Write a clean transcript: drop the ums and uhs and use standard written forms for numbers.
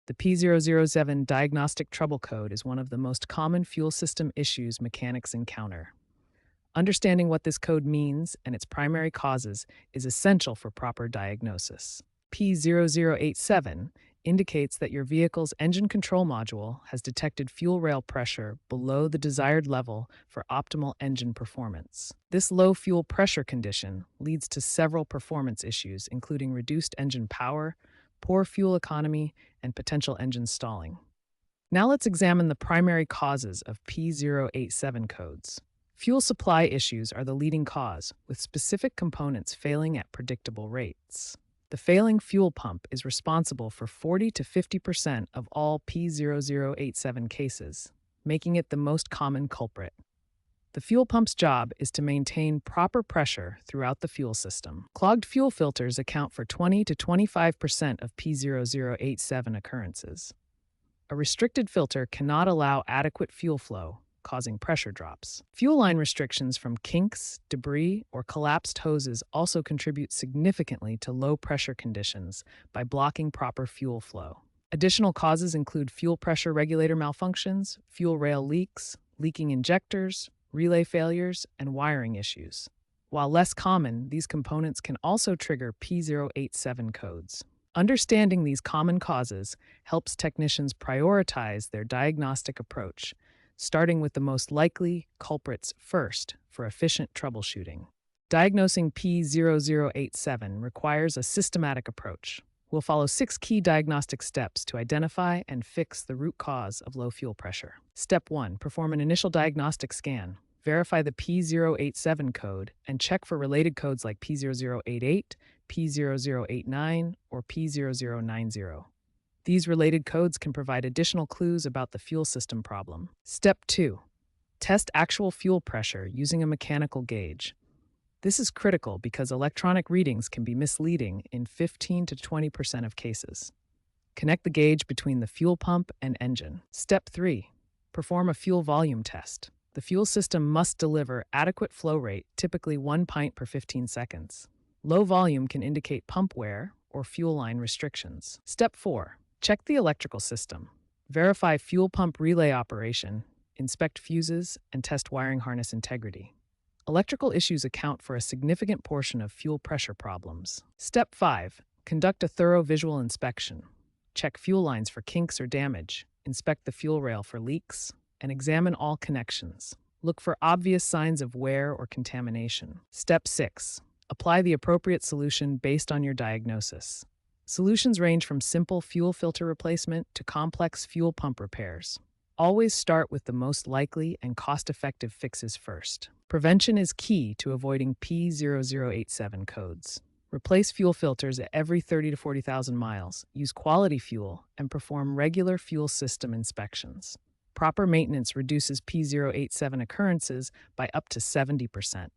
The P0087 diagnostic trouble code is one of the most common fuel system issues mechanics encounter. Understanding what this code means and its primary causes is essential for proper diagnosis. P0087 indicates that your vehicle's engine control module has detected fuel rail pressure below the desired level for optimal engine performance. This low fuel pressure condition leads to several performance issues, including reduced engine power, poor fuel economy, and potential engine stalling. Now let's examine the primary causes of P087 codes. Fuel supply issues are the leading cause, with specific components failing at predictable rates. The failing fuel pump is responsible for 40 to 50% of all P0087 cases, making it the most common culprit. The fuel pump's job is to maintain proper pressure throughout the fuel system. Clogged fuel filters account for 20 to 25% of P0087 occurrences. A restricted filter cannot allow adequate fuel flow, causing pressure drops. Fuel line restrictions from kinks, debris, or collapsed hoses also contribute significantly to low pressure conditions by blocking proper fuel flow. Additional causes include fuel pressure regulator malfunctions, fuel rail leaks, leaking injectors, relay failures, and wiring issues. While less common, these components can also trigger P087 codes. Understanding these common causes helps technicians prioritize their diagnostic approach, starting with the most likely culprits first for efficient troubleshooting. Diagnosing P0087 requires a systematic approach. We'll follow 6 key diagnostic steps to identify and fix the root cause of low fuel pressure. Step 1. Perform an initial diagnostic scan. Verify the P087 code and check for related codes like P0088, P0089, or P0090. These related codes can provide additional clues about the fuel system problem. Step 2. Test actual fuel pressure using a mechanical gauge. This is critical because electronic readings can be misleading in 15 to 20% of cases. Connect the gauge between the fuel pump and engine. Step 3. Perform a fuel volume test. The fuel system must deliver adequate flow rate, typically 1 pint per 15 seconds. Low volume can indicate pump wear or fuel line restrictions. Step 4. Check the electrical system. Verify fuel pump relay operation, inspect fuses, and test wiring harness integrity. Electrical issues account for a significant portion of fuel pressure problems. Step 5. Conduct a thorough visual inspection. Check fuel lines for kinks or damage, inspect the fuel rail for leaks, and examine all connections. Look for obvious signs of wear or contamination. Step 6. Apply the appropriate solution based on your diagnosis. Solutions range from simple fuel filter replacement to complex fuel pump repairs. Always start with the most likely and cost-effective fixes first. Prevention is key to avoiding P0087 codes. Replace fuel filters at every 30 to 40,000 miles, use quality fuel, and perform regular fuel system inspections. Proper maintenance reduces P087 occurrences by up to 70%.